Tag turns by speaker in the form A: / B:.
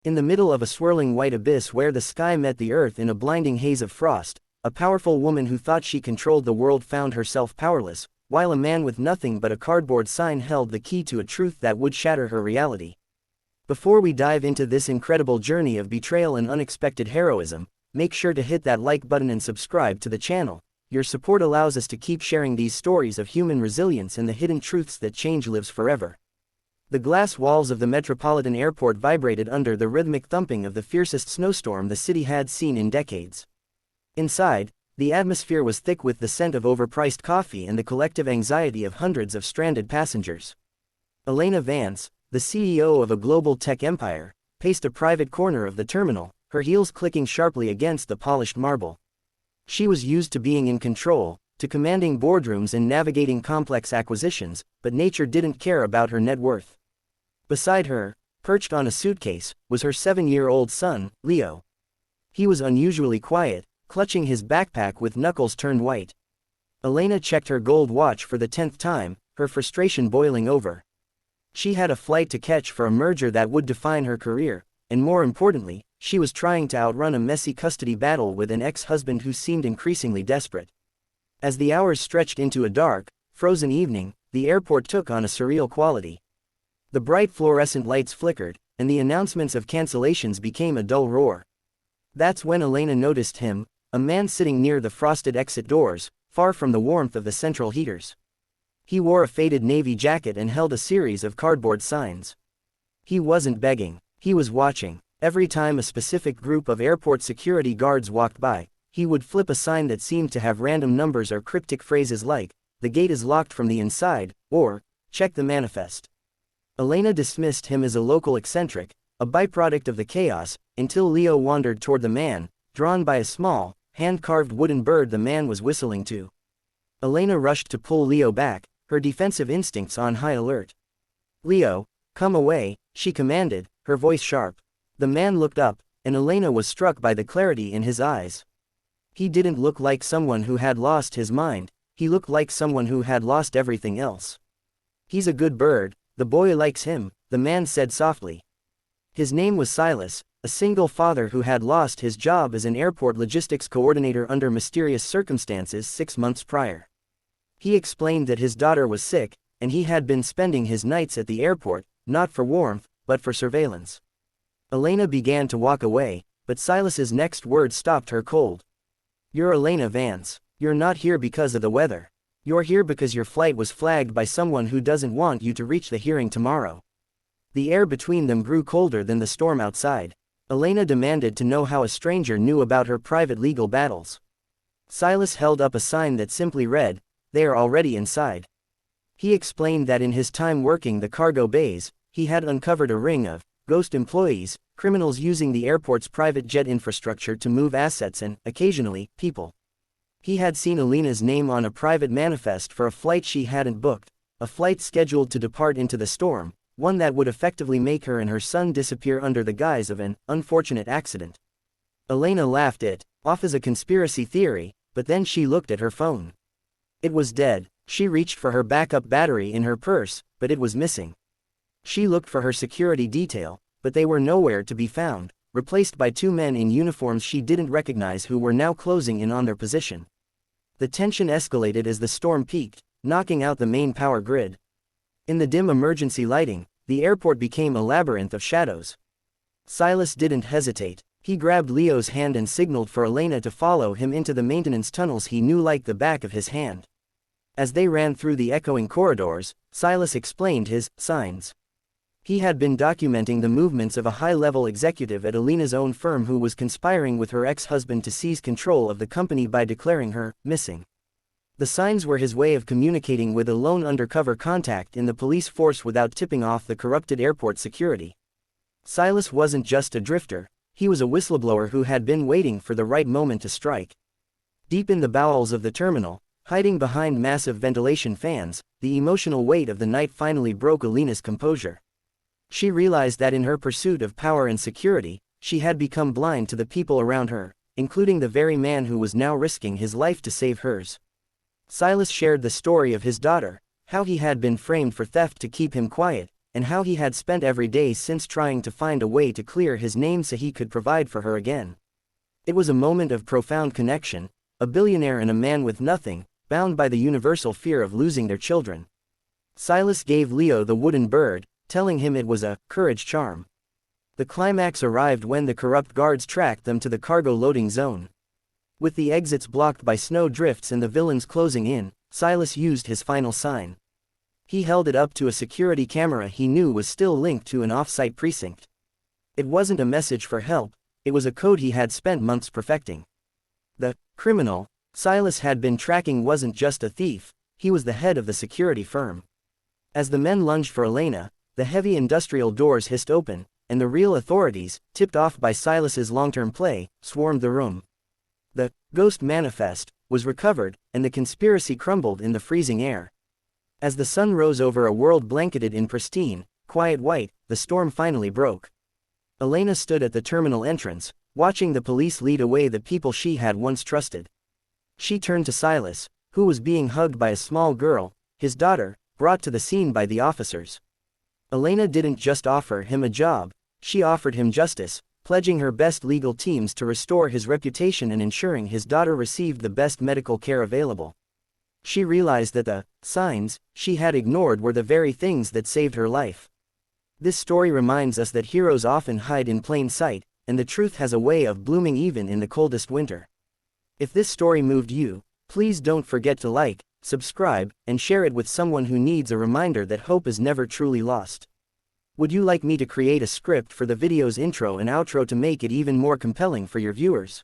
A: In the middle of a swirling white abyss where the sky met the earth in a blinding haze of frost, a powerful woman who thought she controlled the world found herself powerless, while a man with nothing but a cardboard sign held the key to a truth that would shatter her reality. Before we dive into this incredible journey of betrayal and unexpected heroism, make sure to hit that like button and subscribe to the channel. Your support allows us to keep sharing these stories of human resilience and the hidden truths that change lives forever. The glass walls of the Metropolitan Airport vibrated under the rhythmic thumping of the fiercest snowstorm the city had seen in decades. Inside, the atmosphere was thick with the scent of overpriced coffee and the collective anxiety of hundreds of stranded passengers. Elena Vance, the CEO of a global tech empire, paced a private corner of the terminal, her heels clicking sharply against the polished marble. She was used to being in control, to commanding boardrooms and navigating complex acquisitions, but nature didn't care about her net worth. Beside her, perched on a suitcase, was her 7-year-old son, Leo. He was unusually quiet, clutching his backpack with knuckles turned white. Elena checked her gold watch for the 10th time, her frustration boiling over. She had a flight to catch for a merger that would define her career, and more importantly, she was trying to outrun a messy custody battle with an ex-husband who seemed increasingly desperate. As the hours stretched into a dark, frozen evening, the airport took on a surreal quality. The bright fluorescent lights flickered, and the announcements of cancellations became a dull roar. That's when Elena noticed him, a man sitting near the frosted exit doors, far from the warmth of the central heaters. He wore a faded navy jacket and held a series of cardboard signs. He wasn't begging, he was watching. Every time a specific group of airport security guards walked by, he would flip a sign that seemed to have random numbers or cryptic phrases like, "The gate is locked from the inside," or, "Check the manifest." Elena dismissed him as a local eccentric, a byproduct of the chaos, until Leo wandered toward the man, drawn by a small, hand-carved wooden bird the man was whistling to. Elena rushed to pull Leo back, her defensive instincts on high alert. "Leo, come away," she commanded, her voice sharp. The man looked up, and Elena was struck by the clarity in his eyes. He didn't look like someone who had lost his mind, he looked like someone who had lost everything else. "He's a good bird, the boy likes him," the man said softly. His name was Silas, a single father who had lost his job as an airport logistics coordinator under mysterious circumstances 6 months prior. He explained that his daughter was sick, and he had been spending his nights at the airport, not for warmth, but for surveillance. Elena began to walk away, but Silas's next words stopped her cold. "You're Elena Vance. You're not here because of the weather. You're here because your flight was flagged by someone who doesn't want you to reach the hearing tomorrow." The air between them grew colder than the storm outside. Elena demanded to know how a stranger knew about her private legal battles. Silas held up a sign that simply read, "They are already inside." He explained that in his time working the cargo bays, he had uncovered a ring of ghost employees, criminals using the airport's private jet infrastructure to move assets and, occasionally, people. He had seen Elena's name on a private manifest for a flight she hadn't booked, a flight scheduled to depart into the storm, one that would effectively make her and her son disappear under the guise of an unfortunate accident. Elena laughed it off as a conspiracy theory, but then she looked at her phone. It was dead. She reached for her backup battery in her purse, but it was missing. She looked for her security detail, but they were nowhere to be found, replaced by 2 men in uniforms she didn't recognize who were now closing in on their position. The tension escalated as the storm peaked, knocking out the main power grid. In the dim emergency lighting, the airport became a labyrinth of shadows. Silas didn't hesitate. He grabbed Leo's hand and signaled for Elena to follow him into the maintenance tunnels he knew like the back of his hand. As they ran through the echoing corridors, Silas explained his signs. He had been documenting the movements of a high-level executive at Elena's own firm who was conspiring with her ex-husband to seize control of the company by declaring her missing. The signs were his way of communicating with a lone undercover contact in the police force without tipping off the corrupted airport security. Silas wasn't just a drifter, he was a whistleblower who had been waiting for the right moment to strike. Deep in the bowels of the terminal, hiding behind massive ventilation fans, the emotional weight of the night finally broke Elena's composure. She realized that in her pursuit of power and security, she had become blind to the people around her, including the very man who was now risking his life to save hers. Silas shared the story of his daughter, how he had been framed for theft to keep him quiet, and how he had spent every day since trying to find a way to clear his name so he could provide for her again. It was a moment of profound connection, a billionaire and a man with nothing, bound by the universal fear of losing their children. Silas gave Leo the wooden bird, telling him it was a courage charm. The climax arrived when the corrupt guards tracked them to the cargo loading zone. With the exits blocked by snow drifts and the villains closing in, Silas used his final sign. He held it up to a security camera he knew was still linked to an off-site precinct. It wasn't a message for help, it was a code he had spent months perfecting. The criminal Silas had been tracking wasn't just a thief, he was the head of the security firm. As the men lunged for Elena, the heavy industrial doors hissed open, and the real authorities, tipped off by Silas's long-term play, swarmed the room. The ghost manifest was recovered, and the conspiracy crumbled in the freezing air. As the sun rose over a world blanketed in pristine, quiet white, the storm finally broke. Elena stood at the terminal entrance, watching the police lead away the people she had once trusted. She turned to Silas, who was being hugged by a small girl, his daughter, brought to the scene by the officers. Elena didn't just offer him a job, she offered him justice, pledging her best legal teams to restore his reputation and ensuring his daughter received the best medical care available. She realized that the signs she had ignored were the very things that saved her life. This story reminds us that heroes often hide in plain sight, and the truth has a way of blooming even in the coldest winter. If this story moved you, please don't forget to like, subscribe, and share it with someone who needs a reminder that hope is never truly lost. Would you like me to create a script for the video's intro and outro to make it even more compelling for your viewers?